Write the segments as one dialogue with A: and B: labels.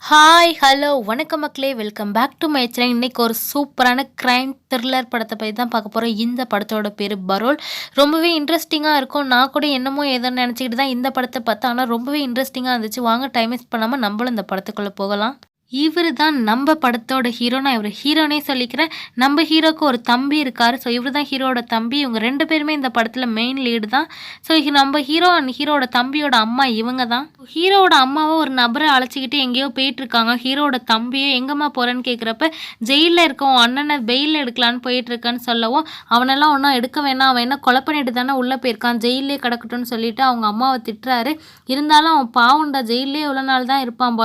A: Hi, hello, வணக்கம் மக்களே! Welcome back to my channel. இன்னைக்கு ஒரு சூப்பரான கிரைம் த்ரில்லர் படத்த பத்தி தான் பார்க்க போறோம். இந்த படத்தோட பேரு பரோல். ரொம்பவே இன்ட்ரெஸ்டிங்கா இருக்கும். நான் கூட என்னமோ ஏதோன்னு நெனச்சுக்கிட்டு தான் இந்த படத்த பார்த்தேன். ஆனா ரொம்பவே இன்ட்ரெஸ்டிங்கா இருந்துச்சு. வாங்க டைம் வேஸ்ட் பண்ணாம நம்பளும் இந்த படத்துக்குள்ள போகலாம். இவரு தான் நம்ப படத்தோட ஹீரோ. நான் இவர ஹீரோனே சொல்லிக்கிறேன். நம்ப ஹீரோக்கு ஒரு தம்பி இருக்காரு. ஸோ இவரு தான் ஹீரோவோட தம்பி. இவங்க 2 பேருமே இந்த படத்துல மெயின் லீடு தான். ஸோ நம்ப ஹீரோ அண்ட் ஹீரோவோட தம்பியோட அம்மா இவங்க தான். ஹீரோவோட அம்மாவ ஒரு நபர அழைச்சுக்கிட்டு எங்கேயோ போயிட்டுருக்காங்க. ஹீரோவோட தம்பியும் எங்கம்மா போறேன்னு கேட்குறப்ப, ஜெயில்ல இருக்க உன் அண்ணன பெயில்ல எடுக்கலான்னு போயிட்டுருக்கேன்னு சொல்லவும், அவனெல்லாம் ஒன்னும் எடுக்க வேணாம். அவன் என்ன கொலை பண்ணிட்டு தானே உள்ள போயிருக்கான். ஜெயில்லயே கிடக்கட்டும்னு சொல்லிட்டு அவங்க அம்மாவ திட்டுறாரு. இருந்தாலும் அவன் பாவம்டா, ஜெயில்லயே எவ்வளோ நாள் தான் இருப்பான்.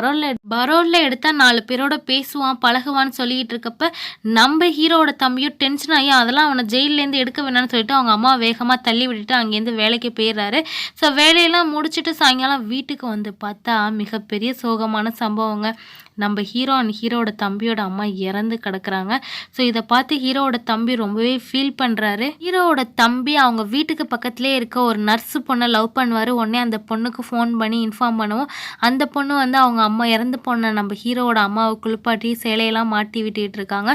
A: பரோல்ல எடுத்தா 4 பேரோட பேசுவான், பழகுவான்னு சொல்லிட்டு இருக்கப்ப, நம்ம ஹீரோவோட தம்பியும் டென்ஷன் ஆகி அதெல்லாம் அவன ஜெயில்லேருந்து எடுக்க வேணாம்னு சொல்லிட்டு அவங்க அம்மா வேகமா தள்ளி விட்டுட்டு அங்கேருந்து வேலைக்கு போயிடுறாரு. ஸோ வேலையெல்லாம் முடிச்சுட்டு சாயங்காலம் வீட்டுக்கு வந்து பார்த்தா மிகப்பெரிய சோகமான சம்பவங்க. நம்ம ஹீரோ அண்ட் ஹீரோவோட தம்பியோட அம்மா இறந்து கிடக்குறாங்க. ஸோ இதை பார்த்து ஹீரோவோட தம்பி ரொம்பவே ஃபீல் பண்ணுறாரு. ஹீரோவோட தம்பி அவங்க வீட்டுக்கு பக்கத்துலேயே இருக்க ஒரு நர்ஸு பொண்ணை லவ் பண்ணுவார். உடனே அந்த பொண்ணுக்கு ஃபோன் பண்ணி இன்ஃபார்ம் பண்ணுவோம். அந்த பொண்ணு வந்து அவங்க அம்மா இறந்து போன நம்ம ஹீரோவோட அம்மாவை குளிப்பாட்டி சேலையெல்லாம் மாட்டி விட்டுட்டு இருக்காங்க.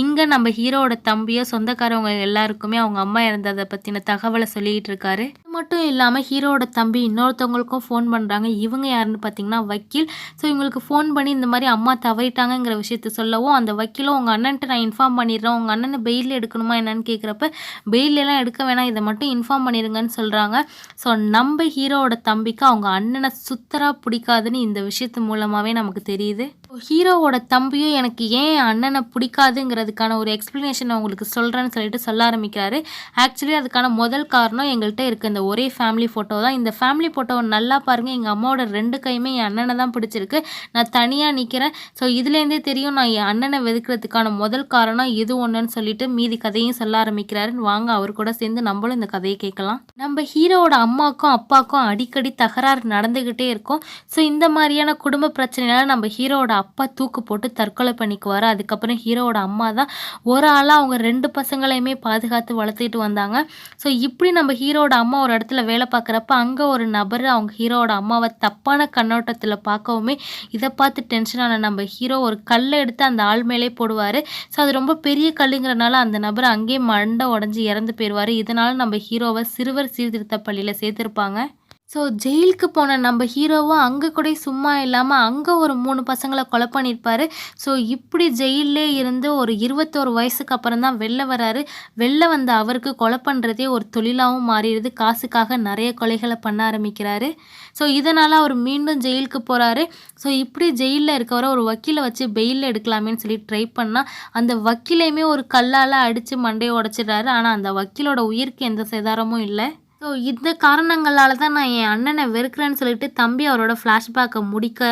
A: இங்கே நம்ம ஹீரோவோட தம்பியோ சொந்தக்காரவங்க எல்லாருக்குமே அவங்க அம்மா இறந்ததை பற்றின தகவலை சொல்லிக்கிட்டு இருக்காரு. அது மட்டும் இல்லாமல் ஹீரோவோட தம்பி இன்னொருத்தவங்களுக்கும் ஃபோன் பண்ணுறாங்க. இவங்க யாருன்னு பார்த்தீங்கன்னா வக்கீல். ஸோ இவங்களுக்கு ஃபோன் பண்ணி இந்த மாதிரி அம்மா தவறிட்டாங்கங்கிற விஷயத்த சொல்லவும், அந்த வக்கீலும் உங்கள் அண்ணன்ட்ட நான் இன்ஃபார்ம் பண்ணிடுறேன், உங்கள் அண்ணனை பெயில் எடுக்கணுமா என்னன்னு கேட்குறப்ப, பெயிலெல்லாம் எடுக்க வேணாம், இதை மட்டும் இன்ஃபார்ம் பண்ணிடுங்கன்னு சொல்கிறாங்க. ஸோ நம்ம ஹீரோவோட தம்பிக்கு அவங்க அண்ணனை சுத்தரா பிடிக்காதுன்னு இந்த விஷயத்து மூலமாகவே நமக்கு தெரியுது. ஹீரோவோட தம்பியும் எனக்கு ஏன் அண்ணனை பிடிக்காதுங்கிறதுக்கான ஒரு எக்ஸ்ப்ளனேஷன் உங்களுக்கு சொல்கிறேன்னு சொல்லிட்டு சொல்ல ஆரம்பிக்கிறாரு. ஆக்சுவலி அதுக்கான முதல் காரணம் எங்கள்கிட்ட இருக்க இந்த ஒரே ஃபேமிலி ஃபோட்டோ தான். இந்த ஃபேமிலி ஃபோட்டோவை நல்லா பாருங்கள், எங்கள் அம்மாவோட 2 கையுமே என் அண்ணனை தான் பிடிச்சிருக்கு. நான் தனியாக நிற்கிறேன். ஸோ இதுலேருந்தே தெரியும் நான் என் அண்ணனை வெதுக்கிறதுக்கான முதல் காரணம் இது ஒன்றுன்னு சொல்லிட்டு மீதி கதையும் சொல்ல ஆரம்பிக்கிறாரு. வாங்க அவர் கூட சேர்ந்து நம்மளும் இந்த கதையை கேட்கலாம். நம்ம ஹீரோவோட அம்மாவுக்கும் அப்பாவுக்கும் அடிக்கடி தகராறு நடந்துக்கிட்டே இருக்கும். ஸோ இந்த மாதிரியான குடும்ப பிரச்சனையால் நம்ம ஹீரோவோட அப்பா தூக்கு போட்டு தற்கொலை பண்ணிக்குவார். அதுக்கப்புறம் ஹீரோவோட அம்மா தான் ஒரு ஆளாக அவங்க 2 பசங்களையுமே பாதுகாத்து வளர்த்துட்டு வந்தாங்க. ஸோ இப்படி நம்ம ஹீரோவோட அம்மா ஒரு இடத்துல வேலை பார்க்குறப்ப அங்கே ஒரு நபர் அவங்க ஹீரோவோட அம்மாவை தப்பான கண்ணோட்டத்தில் பார்க்கவுமே இதை பார்த்து டென்ஷனான நம்ம ஹீரோ ஒரு கல்லை எடுத்து அந்த ஆள் மேலே போடுவார். ஸோ அது ரொம்ப பெரிய கல்லுங்கிறனால அந்த நபர் அங்கேயே மண்டை உடஞ்சி இறந்து போயிடுவார். இதனால் நம்ம ஹீரோவை சிறுவர் சீர்திருத்த பள்ளியில் சேர்த்துருப்பாங்க. ஸோ ஜெயிலுக்கு போன நம்ம ஹீரோவும் அங்கே கூட சும்மா இல்லாமல் அங்கே ஒரு 3 பசங்களை கொலை பண்ணியிருப்பார். ஸோ இப்படி ஜெயிலே இருந்து ஒரு 21 வயசுக்கு அப்புறம் தான் வெளில வராரு. வெளில வந்த அவருக்கு கொலை பண்ணுறதே ஒரு தொழிலாகவும் மாறிடுது. காசுக்காக நிறைய கொலைகளை பண்ண ஆரம்பிக்கிறாரு. ஸோ இதனால் அவர் மீண்டும் ஜெயிலுக்கு போகிறாரு. ஸோ இப்படி ஜெயிலில் இருக்கவரை ஒரு வக்கீலை வச்சு பெயிலில் எடுக்கலாமேன்னு சொல்லி ட்ரை பண்ணால் அந்த வக்கீலையுமே ஒரு கல்லால் அடித்து மண்டையை உடச்சிடுறாரு. ஆனால் அந்த வக்கீலோட உயிருக்கு எந்த சேதாரமும் இல்லை. ஸோ இந்த காரணங்களால தான் நான் என் அண்ணனை வெறுக்கிறேன்னு சொல்லிட்டு தம்பி அவரோட ஃப்ளாஷ்பேக்கை முடிக்க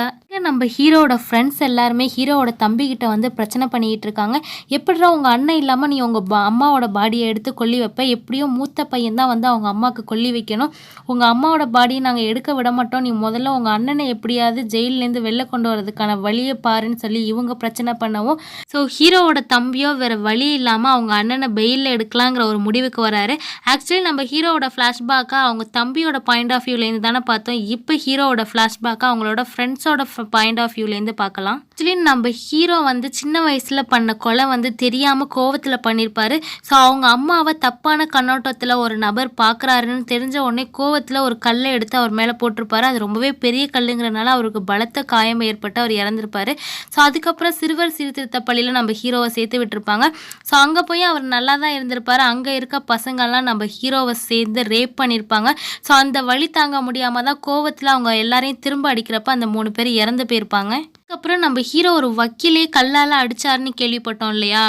A: நம்ம ஹீரோவோட ஃப்ரெண்ட்ஸ் எல்லாருமே ஹீரோவோட தம்பிக்கிட்ட வந்து பிரச்சனை பண்ணிக்கிட்டு இருக்காங்க. எப்படிடா உங்கள் அண்ணன் இல்லாமல் நீ உங்கள் அம்மாவோட பாடியை எடுத்து கொல்லி வைப்ப, எப்படியும் மூத்த பையன் தான் வந்து அவங்க அம்மாவுக்கு கொல்லி வைக்கணும், உங்கள் அம்மாவோட பாடியை நாங்கள் எடுக்க விட மாட்டோம், நீ முதல்ல உங்கள் அண்ணனை எப்படியாவது ஜெயிலேருந்து வெளில கொண்டு வரதுக்கான வழியை பாருன்னு சொல்லி இவங்க பிரச்சனை பண்ணவும், ஸோ ஹீரோவோட தம்பியோ வேறு வழி இல்லாமல் அவங்க அண்ணனை பெயிலில் எடுக்கலாங்கிற ஒரு முடிவுக்கு வராரு. ஆக்சுவலி நம்ம ஹீரோவோட ஃப்ளாஷ்பேக்காக அவங்க தம்பியோட பாயிண்ட் ஆஃப் வியூலேருந்து தானே பார்த்தோம். இப்போ ஹீரோவோட ஃப்ளாஷ்பேக்காக அவங்களோட ஃப்ரெண்ட்ஸோட பாயிண்ட் ஆஃப் வியூலேருந்து பார்க்கலாம். ஆக்சுவலி நம்ம ஹீரோ வந்து சின்ன வயசில் பண்ண கொலை வந்து தெரியாமல் கோவத்தில் பண்ணியிருப்பாரு. ஸோ அவங்க அம்மாவை தப்பான கண்ணோட்டத்தில் ஒரு நபர் பார்க்குறாருன்னு தெரிஞ்ச உடனே கோவத்தில் ஒரு கல்லை எடுத்து அவர் மேலே போட்டிருப்பாரு. அது ரொம்பவே பெரிய கல்லுங்கிறனால அவருக்கு பலத்த காயம் ஏற்பட்டு அவர் இறந்துருப்பாரு. ஸோ அதுக்கப்புறம் சிறுவர் சீர்திருத்த பள்ளியில் நம்ம ஹீரோவை சேர்த்து விட்டுருப்பாங்க. ஸோ அங்கே போய் அவர் நல்லா தான் இருந்திருப்பார். அங்கே இருக்க பசங்கள்லாம் நம்ம ஹீரோவை சேர்ந்து ரேப் பண்ணியிருப்பாங்க. ஸோ அந்த வழி தாங்க முடியாமல் தான் கோவத்தில் அவங்க எல்லாரையும் திரும்ப அடிக்கிறப்ப அந்த 3 பேர் இறந்து போயிருப்பாங்க. அதுக்கப்புறம் நம்ம ஹீரோ ஒரு வக்கீலே கல்லால் அடித்தாருன்னு கேள்விப்பட்டோம் இல்லையா,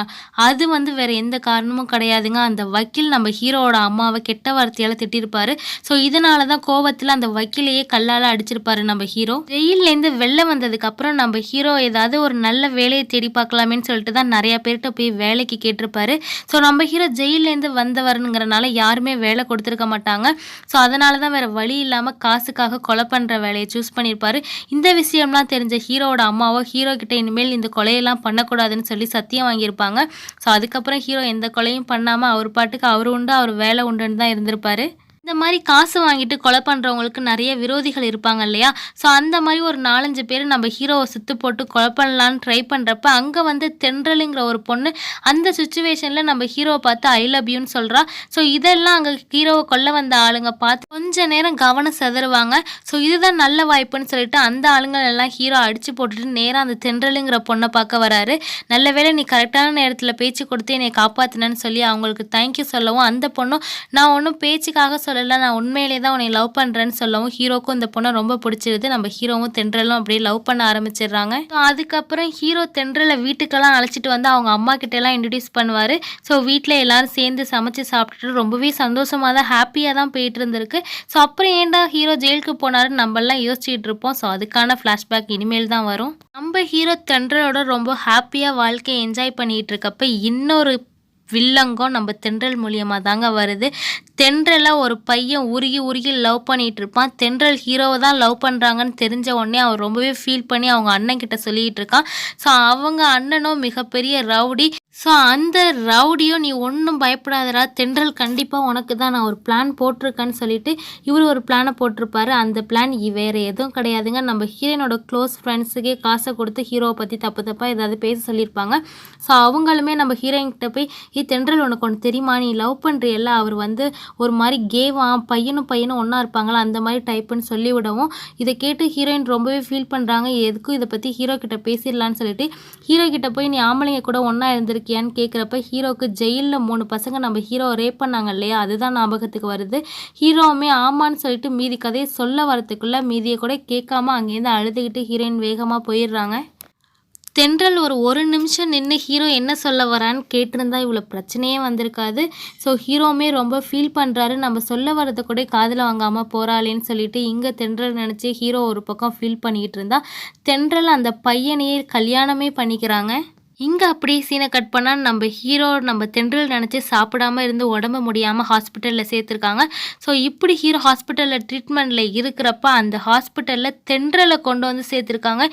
A: அது வந்து வேறு எந்த காரணமும் கிடையாதுங்க. அந்த வக்கீல் நம்ம ஹீரோவோட அம்மாவை கெட்ட வார்த்தையால் திட்டிருப்பாரு. ஸோ இதனால தான் கோவத்தில் அந்த வக்கீலையே கல்லால் அடிச்சிருப்பாரு நம்ம ஹீரோ. ஜெயிலேருந்து வெளில வந்ததுக்கப்புறம் நம்ம ஹீரோ ஏதாவது ஒரு நல்ல வேலையை தேடி பார்க்கலாமேன்னு சொல்லிட்டு தான் நிறையா பேர்கிட்ட போய் வேலைக்கு கேட்டிருப்பாரு. ஸோ நம்ம ஹீரோ ஜெயிலேருந்து வந்தவருங்கிறனால யாருமே வேலை கொடுத்துருக்க மாட்டாங்க. ஸோ அதனால தான் வேறு வழி இல்லாமல் காசுக்காக கொலை பண்ணுற வேலையை சூஸ் பண்ணியிருப்பாரு. இந்த விஷயம்லாம் தெரிஞ்ச ஹீரோவோட அம்மாவோ ஹீரோ கிட்ட இனிமேல் இந்த கொலையெல்லாம் பண்ணக்கூடாதுன்னு சொல்லி சத்தியம் வாங்கியிருப்பாங்க. ஸோ அதுக்கப்புறம் ஹீரோ எந்த கொலையும் பண்ணாமல் அவர் பாட்டுக்கு அவர் உண்டு அவர் வேலை உண்டுன்னு தான் இருந்திருப்பாரு. இந்த மாரி காசு வாங்கிட்டு கொலை பண்றவங்களுக்கு நெறைய விரோதிகள் இருப்பாங்க இல்லையா? ஸோ அந்த மாரி ஒரு 4, 5 பேரு நம்ம ஹீரோவ சுத்து போட்டு கொலை பண்ணலான்னு ட்ரை பண்றப்ப, அங்க வந்து தென்றலுங்கிற ஒரு பொண்ணு அந்த சிச்சுவேஷன்ல நம்ம ஹீரோவ பார்த்து ஐ லவ் யூன்னு சொல்றா. ஸோ இதெல்லாம் அங்க ஹீரோவ கொல்ல வந்த ஆளுங்க பார்த்து கொஞ்ச நேரம் கவனம் சிதறுவாங்க. ஸோ இதுதான் நல்ல வாய்ப்புன்னு சொல்லிட்டு அந்த ஆளுங்கள எல்லாம் ஹீரோ அடிச்சு போட்டுட்டு நேரா அந்த தென்றலுங்கிற பொண்ண பார்க்க வராரு. நல்ல வேளை நீ கரெக்ட்டான நேரத்துல பேச்சு கொடுத்து என்னைய காப்பாத்துனன்னு சொல்லி அவங்களுக்கு தேங்க் யூ சொல்லவும், அந்த பொண்ணும் நான் ஒண்ணும் பேச்சுக்காக சொல்லல. நான் உண்மையிலே தான் உன்னை லவ் பண்றேன்னு சொல்லவும், ஹீரோக்கும் இந்த பொண்ண ரொம்ப பிடிச்சிருது. நம்ம ஹீரோவும் தென்றலும் அப்படியே லவ் பண்ண ஆரம்பிச்சிடுறாங்க. ஸோ அதுக்கப்புறம் ஹீரோ தென்றல வீட்டுக்கெல்லாம் அழைச்சிட்டு வந்து அவங்க அம்மா கிட்டலாம் இன்ட்ரோடியூஸ் பண்ணுவாரு. ஸோ வீட்ல எல்லாரும் சேர்ந்து சமைச்சு சாப்பிட்டுட்டு ரொம்பவே சந்தோஷமா தான் ஹாப்பியா தான் போயிட்டு இருந்திருக்கு. ஸோ அப்புறம் ஏன்டா ஹீரோ ஜெயிலுக்கு போனாருன்னு நம்மலாம் யோசிச்சுட்டு இருப்போம். ஸோ அதுக்கான ஃப்ளாஷ்பேக் இனிமேல் தான் வரும். நம்ம ஹீரோ தென்றலோட ரொம்ப ஹாப்பியா வாழ்க்கையை என்ஜாய் பண்ணிட்டு இருக்கப்ப இன்னொரு வில்லங்கம் நம்ம தென்றல் மூலியமா தாங்க வருது. தென்றலை ஒரு பையன் உருகி உருகி லவ் பண்ணிட்டு இருப்பான். தென்றல் ஹீரோவை தான் லவ் பண்ணுறாங்கன்னு தெரிஞ்ச உடனே அவன் ரொம்பவே ஃபீல் பண்ணி அவங்க அண்ணன் கிட்ட சொல்லிட்டு இருக்கான். ஸோ அவங்க அண்ணனும் மிகப்பெரிய ரவுடி. ஸோ அந்த ரவுடியும் நீ ஒன்றும் பயப்படாதடா, தென்றல் கண்டிப்பாக உனக்கு தான் நான் ஒரு பிளான் போட்டிருக்கேன்னு சொல்லிட்டு இவர் ஒரு பிளானை போட்டிருப்பாரு. அந்த பிளான் வேறு எதுவும் கிடையாதுங்க. நம்ம ஹீரோயினோட க்ளோஸ் ஃப்ரெண்ட்ஸுக்கே காசை கொடுத்து ஹீரோவை பற்றி தப்பு தப்பாக ஏதாவது பேச சொல்லியிருப்பாங்க. ஸோ அவங்களுமே நம்ம ஹீரோயின் கிட்ட போய் தென்றல் உனக்கு ஒன்று தெரியுமா, நீ லவ் பண்ணுறியல்ல, அவர் வந்து ஒரு மாதிரி கேவான், பையனும் ஒன்றா இருப்பாங்களா அந்த மாதிரி டைப்புன்னு சொல்லிவிடவும், இதை கேட்டு ஹீரோயின் ரொம்பவே ஃபீல் பண்ணுறாங்க. எதுக்கும் இதை பற்றி ஹீரோ கிட்ட பேசிடலான்னு சொல்லிட்டு ஹீரோ கிட்ட போய் நீ ஆம்பளைங்க கூட ஒன்றா இருந்திருக்கியான்னு கேட்குறப்ப ஹீரோக்கு ஜெயிலில் 3 பசங்க நம்ம ஹீரோவை ரேப் பண்ணாங்க இல்லையா, அதுதான் ஞாபகத்துக்கு வருது. ஹீரோவுமே ஆமான்னு சொல்லிட்டு மீதி கதையை சொல்ல வரத்துக்குள்ளே மீதியை கூட கேட்காம அங்கேருந்து அழுதுகிட்டு ஹீரோயின் வேகமாக போயிடுறாங்க. தென்றல் ஒரு நிமிஷம் நின்று ஹீரோ என்ன சொல்ல வரான்னு கேட்டிருந்தா இவ்வளோ பிரச்சனையே வந்திருக்காது. ஸோ ஹீரோவுமே ரொம்ப ஃபீல் பண்ணுறாரு. நம்ம சொல்ல வரதை கூட காதில் வாங்காமல் போகிறாளேன்னு சொல்லிட்டு இங்கே தென்றல் நினச்சி ஹீரோ ஒரு பக்கம் ஃபீல் பண்ணிக்கிட்டு இருந்தா, தென்றல் அந்த பையனையே கல்யாணமே பண்ணிக்கிறாங்க. இங்கே அப்படியே சீனை கட் பண்ணால் நம்ம ஹீரோ நம்ம தென்றல் நினச்சி சாப்பிடாம இருந்து உடம்பு முடியாமல் ஹாஸ்பிட்டலில் சேர்த்துருக்காங்க. ஸோ இப்படி ஹீரோ ஹாஸ்பிட்டலில் ட்ரீட்மெண்ட்டில் இருக்கிறப்ப அந்த ஹாஸ்பிட்டலில் தென்றலை கொண்டு வந்து சேர்த்துருக்காங்க.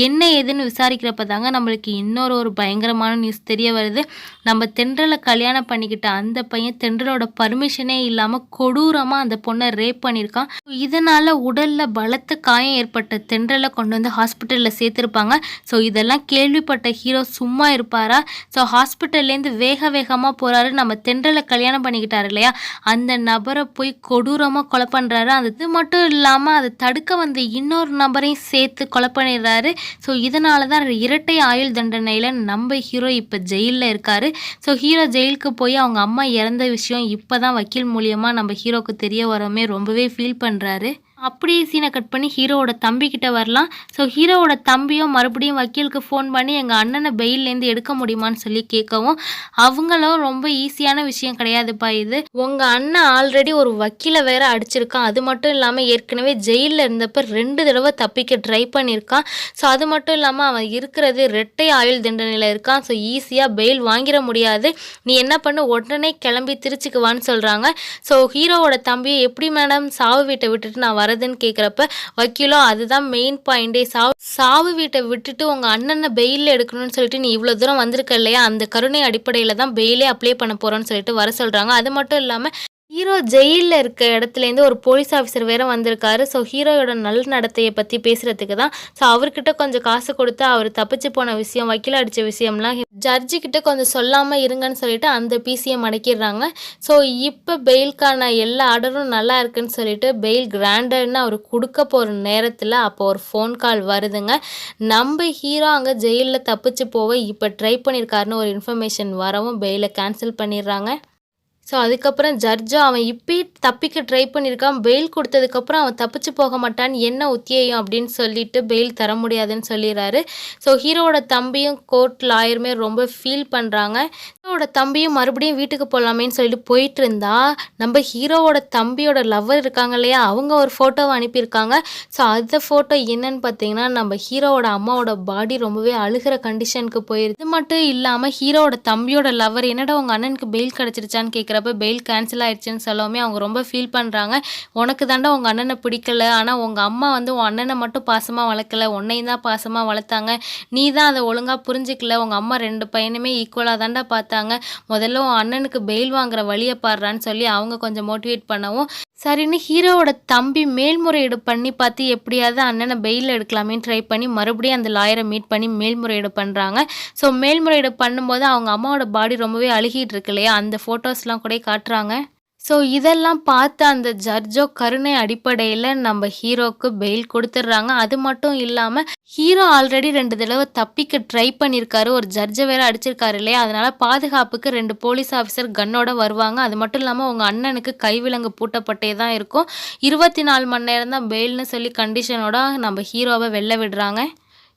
A: என்ன ஏதுன்னு விசாரிக்கிறப்ப தாங்க நம்மளுக்கு ஒரு பயங்கரமான நியூஸ் தெரிய வருது. நம்ம தென்றலை கல்யாணம் பண்ணிக்கிட்ட அந்த பையன் தென்றலோட பர்மிஷனே இல்லாமல் கொடூரமாக அந்த பொண்ணை ரேப் பண்ணியிருக்கான். இதனால் உடலில் பலத்த காயம் ஏற்பட்ட தென்றலை கொண்டு வந்து ஹாஸ்பிட்டலில் சேர்த்துருப்பாங்க. ஸோ இதெல்லாம் கேள்விப்பட்ட ஹீரோ சும்மா இருப்பாரா? ஸோ ஹாஸ்பிட்டல்லேருந்து வேகமாக போகிறாரு. நம்ம தென்றலை கல்யாணம் பண்ணிக்கிட்டாரு இல்லையா, அந்த நபரை போய் கொடூரமாக கொலை பண்ணுறாரு. அது மட்டும் இல்லாமல் அதை தடுக்க வந்து இன்னொரு நபரையும் சேர்த்து கொலை பண்ணிடுறாரு. ஸோ இதனால தான் இரட்டை ஆயுள் தண்டனையில் நம்ம ஹீரோ இப்போ ஜெயிலில் இருக்காரு. ஸோ ஹீரோ ஜெயிலுக்கு போய் அவங்க அம்மா இறந்த விஷயம் இப்போ தான் வக்கீல் மூலியமாக நம்ம ஹீரோவுக்கு தெரிய வரமே ரொம்பவே ஃபீல் பண்ணுறாரு. அப்படியே சீனை கட் பண்ணி ஹீரோவோட தம்பி கிட்ட வரலாம். ஸோ ஹீரோவோட தம்பியும் மறுபடியும் வக்கீலுக்கு ஃபோன் பண்ணி எங்கள் அண்ணனை பெயிலேருந்து எடுக்க முடியுமான்னு சொல்லி கேட்கவும், அவங்களும் ரொம்ப ஈஸியான விஷயம் கிடையாதுப்பா இது, உங்கள் அண்ணன் ஆல்ரெடி ஒரு வக்கீலை வேற அடிச்சிருக்கான், அது மட்டும் இல்லாமல் ஏற்கனவே ஜெயிலில் இருந்தப்போ 2 தடவை தப்பிக்க ட்ரை பண்ணியிருக்கான். ஸோ அது மட்டும் இல்லாமல் அவன் இருக்கிறது இரட்டை ஆயுள் தண்டனையில் இருக்கான். ஸோ ஈஸியாக பெயில் வாங்கிட முடியாது, நீ என்ன பண்ணு உடனே கிளம்பி திருச்சிக்குவான்னு சொல்கிறாங்க. ஸோ ஹீரோவோட தம்பியை எப்படி மேடம் சாவு வீட்டை விட்டுட்டு நான் வரதுன்னு கேட்குறப்ப வக்கீலோ அதுதான் மெயின் பாயிண்டே, சாவு வீட்டை விட்டுட்டு உங்கள் அண்ணனை பெயிலில் எடுக்கணும்னு சொல்லிட்டு நீ இவ்வளோ தூரம் வந்திருக்க இல்லையா, அந்த கருணை அடிப்படையில் தான் பெயிலே அப்ளை பண்ண போகிறோன்னு சொல்லிட்டு வர சொல்கிறாங்க. அது மட்டும் இல்லாமல் ஹீரோ ஜெயிலில் இருக்க இடத்துலேருந்து ஒரு போலீஸ் ஆஃபீஸர் வேறு வந்திருக்காரு. ஸோ ஹீரோயோட நல்ல நடத்தையை பற்றி பேசுகிறதுக்கு தான். ஸோ அவர்கிட்ட கொஞ்சம் காசு கொடுத்து அவர் தப்பிச்சு போன விஷயம், வக்கீல் அடித்த விஷயம்லாம் ஜட்ஜிக்கிட்ட கொஞ்சம் சொல்லாமல் இருங்கன்னு சொல்லிட்டு அந்த பிசியை மடக்கிடுறாங்க. ஸோ இப்போ பெயிலுக்கான எல்லா ஆர்டரும் நல்லா இருக்குன்னு சொல்லிட்டு பெயில் கிராண்டர்னு அவர் கொடுக்க போகிற நேரத்தில் அப்போ ஒரு ஃபோன் கால் வருதுங்க. நம்ம ஹீரோ அங்கே ஜெயிலில் தப்பிச்சு போக இப்போ ட்ரை பண்ணியிருக்காருன்னு ஒரு இன்ஃபர்மேஷன் வரவும் பெயிலை கேன்சல் பண்ணிடுறாங்க. ஸோ அதுக்கப்புறம் ஜட்ஜும் அவன் இப்போயே தப்பிக்க ட்ரை பண்ணியிருக்கான், பெயில் கொடுத்ததுக்கப்புறம் அவன் தப்பிச்சு போக மாட்டான்னு என்ன உத்தியம் அப்படின்னு சொல்லிட்டு பெயில் தர முடியாதுன்னு சொல்லிடுறாரு. ஸோ ஹீரோவோட தம்பியும் கோர்ட் லாயருமே ரொம்ப ஃபீல் பண்ணுறாங்க. ஹீரோவோட தம்பியும் மறுபடியும் வீட்டுக்கு போகலாமேன்னு சொல்லிட்டு போயிட்டு இருந்தா நம்ம ஹீரோவோட தம்பியோட லவ்வர் இருக்காங்க இல்லையா, அவங்க ஒரு ஃபோட்டோவை அனுப்பியிருக்காங்க. ஸோ அந்த ஃபோட்டோ என்னன்னு பார்த்தீங்கன்னா நம்ம ஹீரோவோட அம்மாவோட பாடி ரொம்பவே அழுகிற கண்டிஷனுக்கு போயிடுது. இது மட்டும் இல்லாமல் ஹீரோவோட தம்பியோட லவ்வர் என்னடா உங்கள் அண்ணனுக்கு பெயில் கிடச்சிருச்சான்னு கேட்குறாங்க. இருக்கிறப்ப பெயில் கேன்சல் ஆயிடுச்சுன்னு சொல்லவுமே அவங்க ரொம்ப ஃபீல் பண்ணுறாங்க. உனக்கு தாண்டா உங்கள் அண்ணனை பிடிக்கல, ஆனால் உங்கள் அம்மா வந்து உன் அண்ணனை மட்டும் பாசமாக வளர்க்கல, உன்னையும் தான் பாசமாக வளர்த்தாங்க. நீ தான் அதை ஒழுங்காக புரிஞ்சிக்கல. உங்கள் அம்மா 2 பையனுமே ஈக்குவலாக தாண்டா பார்த்தாங்க. முதல்ல உன் அண்ணனுக்கு பெயில் வாங்குற வழியை பாடுறான்னு சொல்லி அவங்க கொஞ்சம் மோட்டிவேட் பண்ணவும், சரின்னு ஹீரோவோட தம்பி மேல்முறையீடு பண்ணி பார்த்து எப்படியாவது அண்ணனை பெயில் எடுக்கலாமேன்னு ட்ரை பண்ணி மறுபடியும் அந்த லாயரை மீட் பண்ணி மேல்முறையீடு பண்ணுறாங்க. ஸோ மேல்முறையீடு பண்ணும்போது அவங்க அம்மாவோட பாடி ரொம்பவே அழுகிட்டு இருக்கு இல்லையா, அந்த ஃபோட்டோஸ்லாம் கூட காட்டுறாங்க. ஸோ இதெல்லாம் பார்த்து அந்த ஜட்ஜோ கருணை அடிப்படையில் நம்ம ஹீரோவுக்கு பெயில் கொடுத்துட்றாங்க. அது மட்டும் இல்லாமல் ஹீரோ ஆல்ரெடி 2 தடவை தப்பிக்க ட்ரை பண்ணியிருக்காரு. ஒரு ஜட்ஜை வேற அடிச்சிருக்காரு இல்லையா, அதனால பாதுகாப்புக்கு 2 போலீஸ் ஆஃபீஸர் கன்னோட வருவாங்க. அது மட்டும் இல்லாமல் உங்கள் அண்ணனுக்கு கைவிலங்கு பூட்டப்பட்டே தான் இருக்கும். 24 மணி நேரம் தான் பெயில்னு சொல்லி கண்டிஷனோட நம்ம ஹீரோவை வெளில விடுறாங்க.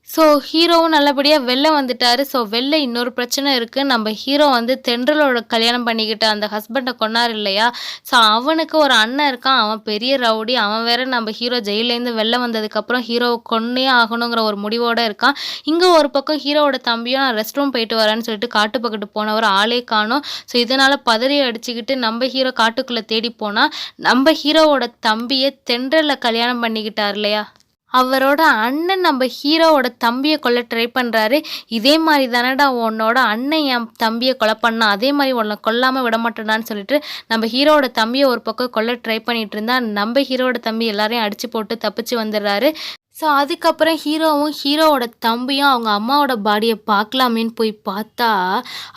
A: ஸோ ஹீரோவும் நல்லபடியாக வெளில வந்துட்டார். ஸோ வெளில இன்னொரு பிரச்சனை இருக்குது. நம்ம ஹீரோ வந்து தென்றலோட கல்யாணம் பண்ணிக்கிட்ட அந்த ஹஸ்பண்டை கொன்னார் இல்லையா, ஸோ அவனுக்கு ஒரு அண்ணன் இருக்கான். அவன் பெரிய ரவுடி. அவன் வேற நம்ம ஹீரோ ஜெயிலேருந்து வெளில வந்ததுக்கப்புறம் ஹீரோவை கொன்னே ஆகணுங்கிற ஒரு முடிவோடு இருக்கான். இங்கே ஒரு பக்கம் ஹீரோவோட தம்பியும் நான் ரெஸ்ட் ரூம் போயிட்டு வரேன்னு சொல்லிட்டு காட்டு பக்கத்து போனவர் ஆளே காணோம். ஸோ இதனால் பதறி அடிச்சுக்கிட்டு நம்ம ஹீரோ காட்டுக்குள்ளே தேடி போனால் நம்ம ஹீரோவோட தம்பியை தென்றலில் கல்யாணம் பண்ணிக்கிட்டார் இல்லையா, அவரோட அண்ணன் நம்ம ஹீரோவோட தம்பியை கொல்ல ட்ரை பண்ணுறாரு. இதே மாதிரி தானடா உன்னோட அண்ணன் என் தம்பியை கொலை பண்ணா, அதே மாதிரி உன்னை கொல்லாமல் விட மாட்டேனான்னு சொல்லிட்டு நம்ம ஹீரோவோட தம்பியை ஒரு பக்கம் கொல்ல ட்ரை பண்ணிட்டு இருந்தா நம்ம ஹீரோவோட தம்பி எல்லாரையும் அடிச்சு போட்டு தப்பிச்சு வந்துடுறாரு. ஸோ அதுக்கப்புறம் ஹீரோவும் ஹீரோவோட தம்பியும் அவங்க அம்மாவோட பாடியை பார்க்கலாமேன்னு போய் பார்த்தா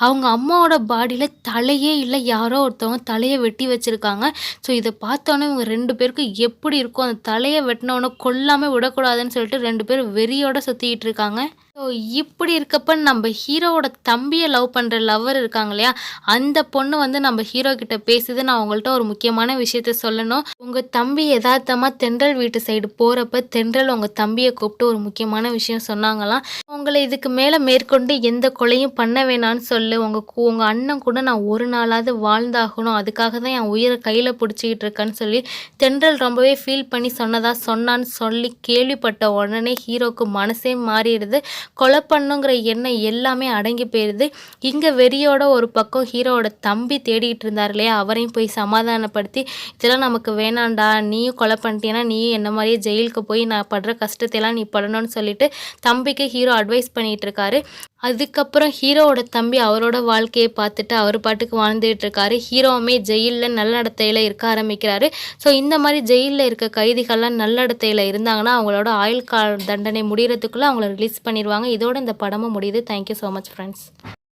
A: அவங்க அம்மாவோட பாடியில் தலையே இல்லை, யாரோ ஒருத்தவங்க தலையை வெட்டி வச்சுருக்காங்க. ஸோ இதை பார்த்தோன்னே இவங்க 2 பேருக்கும் எப்படி இருக்கும், அந்த தலையை வெட்டினவொன்னே கொல்லாமல் விடக்கூடாதுன்னு சொல்லிட்டு 2 பேரும் வெறியோடு சுற்றிக்கிட்டு இருக்காங்க. ஸோ இப்படி இருக்கப்ப நம்ம ஹீரோவோட தம்பியை லவ் பண்ணுற லவ்வர் இருக்காங்க இல்லையா, அந்த பொண்ணு வந்து நம்ம ஹீரோ கிட்ட பேசுது. நான் உங்கள்கிட்ட ஒரு முக்கியமான விஷயத்த சொல்லணும். உங்கள் தம்பி யதார்த்தமாக தென்றல் வீட்டு சைடு போகிறப்ப தென்றல் உங்கள் தம்பியை கூப்பிட்டு ஒரு முக்கியமான விஷயம் சொன்னாங்களாம். உங்களை இதுக்கு மேலே மேற்கொண்டு எந்த கொலையும் பண்ண வேணான்னு சொல்லு, உங்கள் அண்ணன் கூட நான் ஒரு நாளாவது வாழ்ந்தாகணும், அதுக்காக தான் என் உயிரை கையில் பிடிச்சிக்கிட்டு இருக்கேன்னு சொல்லி தென்றல் ரொம்பவே ஃபீல் பண்ணி சொன்னான்னு சொல்லி கேள்விப்பட்ட உடனே ஹீரோக்கு மனசே மாறிடுது. கொலை பண்ணுங்கிற எண்ணம் எல்லாமே அடங்கி போயிடுது. இங்கே வெறியோட ஒரு பக்கம் ஹீரோவோட தம்பி தேடிட்டு இருந்தார் இல்லையா, அவரையும் போய் சமாதானப்படுத்தி இதெல்லாம் நமக்கு வேணாண்டா, நீயும் கொலை பண்ணிட்டீங்கன்னா நீயும் என்ன மாதிரியே ஜெயிலுக்கு போய் நான் படுற கஷ்டத்தையெல்லாம் நீ படணும்னு சொல்லிட்டு தம்பிக்கு ஹீரோ அட்வைஸ் பண்ணிகிட்டு இருக்காரு. அதுக்கப்புறம் ஹீரோவோட தம்பி அவரோட வாழ்க்கையை பார்த்துட்டு அவர் பாட்டுக்கு வாழ்ந்துகிட்டு இருக்காரு. ஹீரோவுமே ஜெயிலில் நல்லடத்தையில் இருக்க ஆரம்பிக்கிறாரு. ஸோ இந்த மாதிரி ஜெயிலில் இருக்க கைதிகள்லாம் நல்லடத்தையில் இருந்தாங்கன்னா அவங்களோட ஆயுள் தண்டனை முடிகிறதுக்குள்ளே அவங்கள ரிலீஸ் பண்ணிடுவாங்க. இதோட இந்த படமும் முடியுது. Thank you so much friends.